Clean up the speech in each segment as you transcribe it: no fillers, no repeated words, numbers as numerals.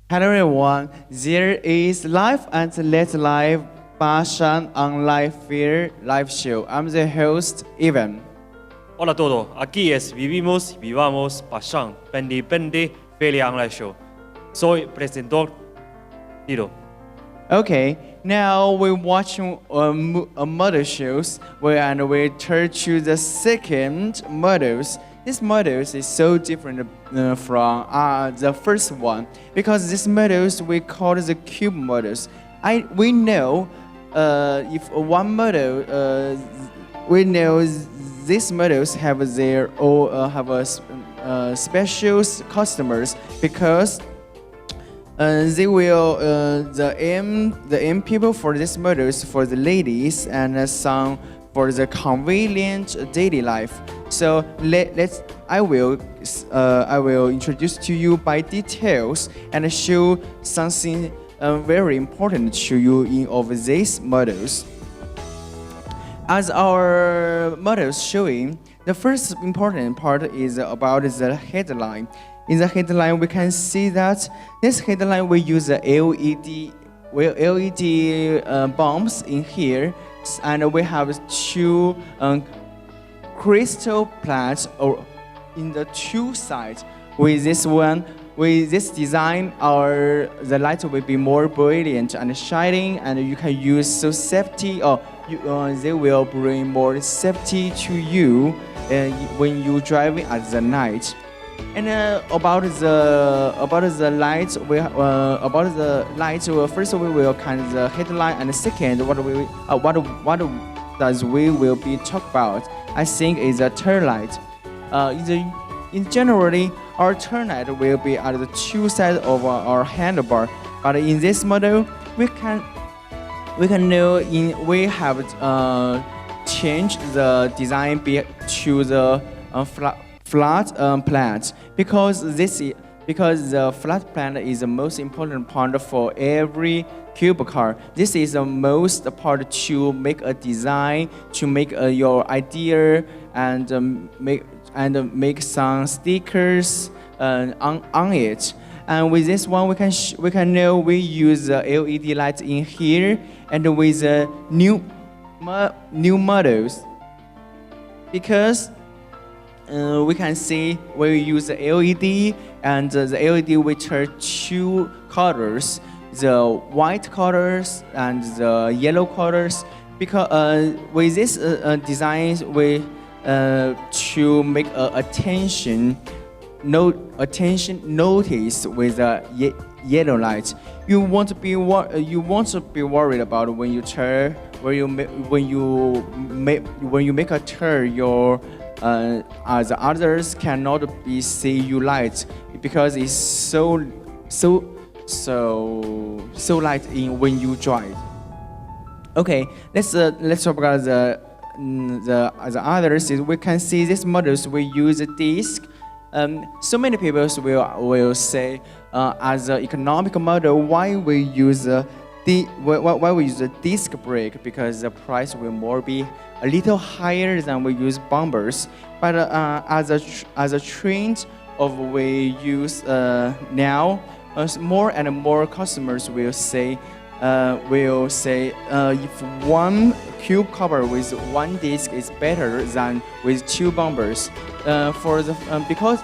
Hello everyone, there is Live and Let's Live Bashan online fair live show. I'm the host, Evan. Hola a todos, aquí es Vivimos y Vivamos BASHAN110-45D Feria Online Show. Soy presentador Tito. Okay, now we're watching model shows and we turn to the second models. This models is so different from the first one because these models we call the cube models. We know if one model we know these models have their own special customers because they will the aim people for these models for the ladies and some for the convenient daily life. So I will introduce to you by details and show something very important to you of these models. As our models showing, the first important part is about the headline. In the headline, we can see that this headline we use the LED bulbs in here, and we have two crystal plates in the two sides. With this design, the light will be more brilliant and shining, and you can use so safety they will bring more safety to you when you driving at the night. And about the lights, first we will kind the headline, and second what does we will be talk about. I think is a turn light. In generally, our turn light will be at the two sides of our handlebar, but in this model we know we have changed the design to the flat plant because the flat plant is the most important part for every cube car. This is the most part to make a design, to make your idea and make some stickers on it. And with this one, we can know we use the LED lights in here, and with the new models because we can see we use the LED, and the LED which are two colors, the white colors and the yellow colors. Because with this design, we to make notice with the yellow light. You won't be worried about when you turn when you make a turn your the others cannot see you light because it's so light in when you drive. Okay, let's talk about the others. We can see these models we use a disc. So many people will say as an economic model why we use why we use a disc brake, because the price will be a little higher than we use bumpers. But as a trend of we use now, more and more customers will say if one cube cover with one disc is better than with two bumpers. Because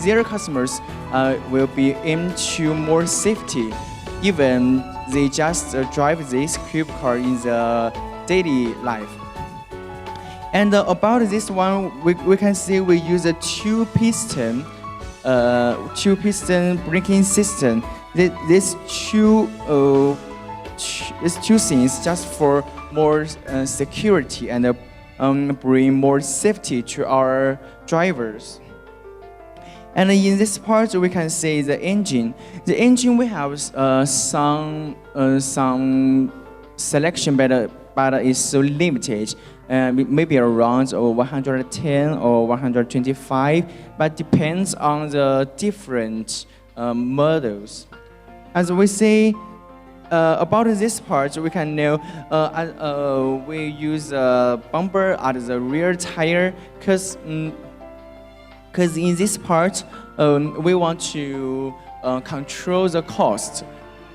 their customers will be into more safety, even they just drive this cube car in the daily life. And about this one, we can see we use a two piston braking system. These two things just for more security and bring more safety to our drivers. And in this part, we can see the engine. The engine we have some selection, but it's so limited. Maybe around 110 or 125, but depends on the different models. As we say about this part, we can know we use a bumper at the rear tire because in this part we want to control the cost.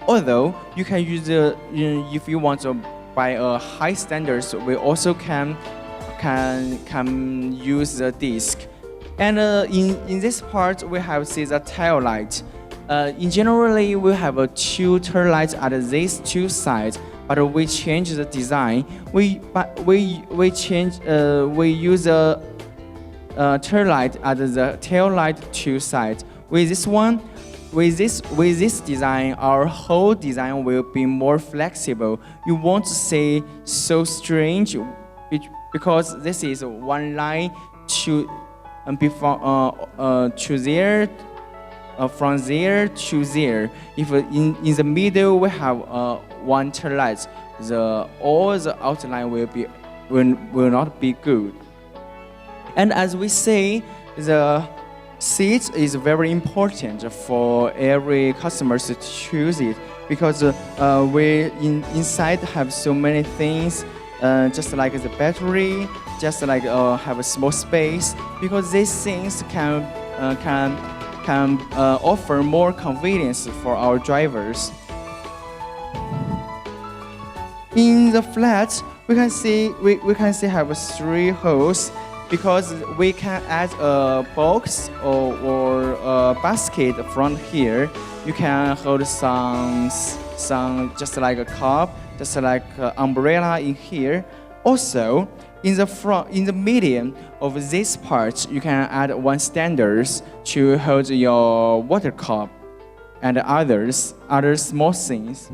Although you can use the, if you want to buy a high standards, we also can use the disc. And in this part, we have see the tail light. In generally, we have two tail lights at these two sides, but we change the design. We use the tail light at the tail light two sides. With this one, with this design, our whole design will be more flexible. You won't see so strange, because this is one line to to there, from there to there. If in the middle we have one tail light, all the outline will not be good. And as we say, the seat is very important for every customer to choose it, because we inside have so many things, just like the battery, just like have a small space, because these things can offer more convenience for our drivers. In the flat, we can see have 3 holes, because we can add a box or a basket from here. You can hold some just like a cup, just like an umbrella in here. Also, in the front, in the medium of this part, you can add one standards to hold your water cup and other small things.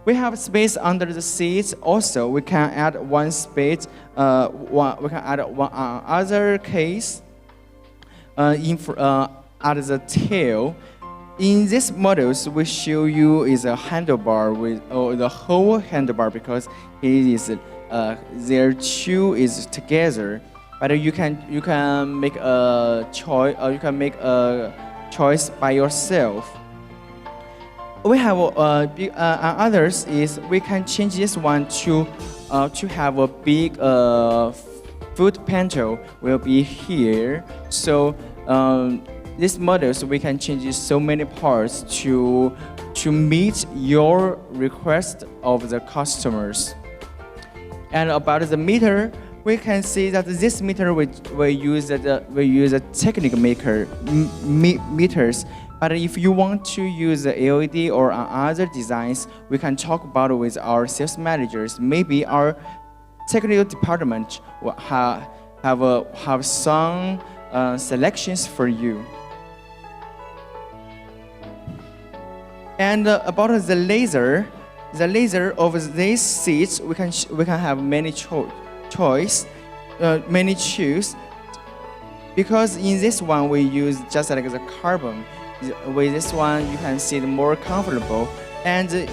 We have space under the seats. Also, we can add one space. We can add one other case at the tail. In these models, we show you is a handlebar with the whole handlebar, because it is their two is together. But you can make a choice, or you can make a choice by yourself. We have others is we can change this one to have a big foot panel will be here. So these models we can change so many parts to meet your request of the customers. And about the meter, we can see that this meter we use a technical meters. But if you want to use the LED or other designs, we can talk about it with our sales managers. Maybe our technical department will have some selections for you. And about the laser of these seats, we can have many choice, many choose. Because in this one we use just like the carbon. With this one, you can see it more comfortable, and the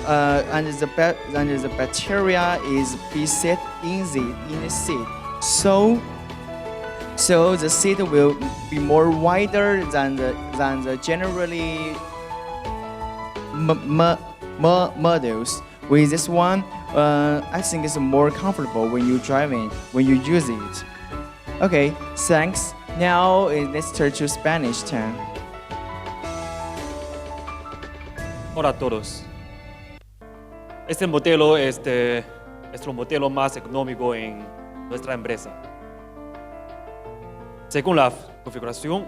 bacteria is be set in the seat. So the seat will be more wider than the generally models. With this one, I think it's more comfortable when you driving, when you use it. Okay, thanks. Now let's turn to Spanish 10. Hola a todos. Este modelo es nuestro modelo más económico en nuestra empresa. Según la configuración,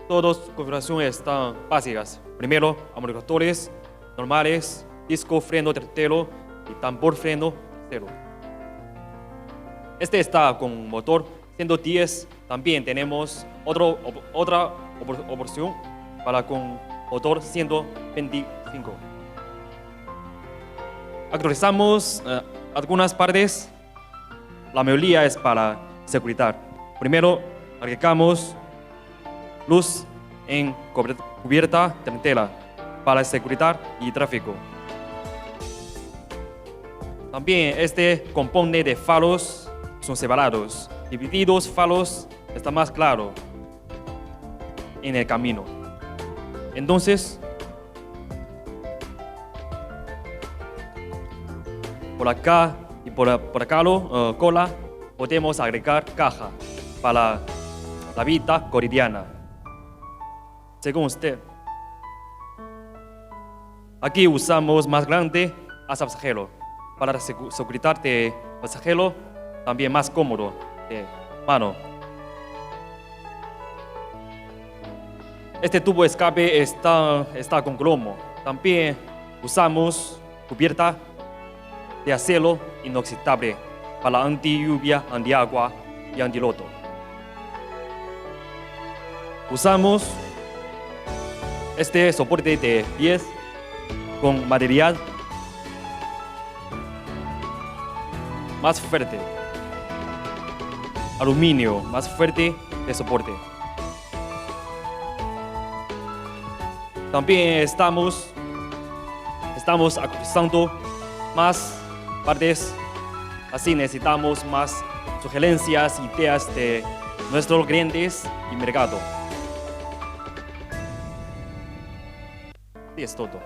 todas las configuraciones están básicas. Primero, amortiguadores normales, disco freno trasero y tambor freno trasero. Este está con motor 110. También tenemos otra opción para con motor 125. Actualizamos algunas partes. La mayoría es para seguridad. Primero, agregamos luz en cubierta delantera para seguridad y tráfico. También este compone de faros son separados. Divididos faros está más claro en el camino. Entonces, por acá y por acá cola podemos agregar caja para la vida cotidiana. Según usted. Aquí usamos más grande hasta pasajero para la seguridad de pasajero, también más cómodo de mano. Este tubo de escape está con cromo. También usamos cubierta de acero inoxidable para anti-lluvia, anti-agua y anti-lodo. Usamos este soporte de pies con material más fuerte, aluminio más fuerte de soporte. También estamos acusando más partes, así necesitamos más sugerencias, ideas de nuestros clientes y mercado. Y es todo.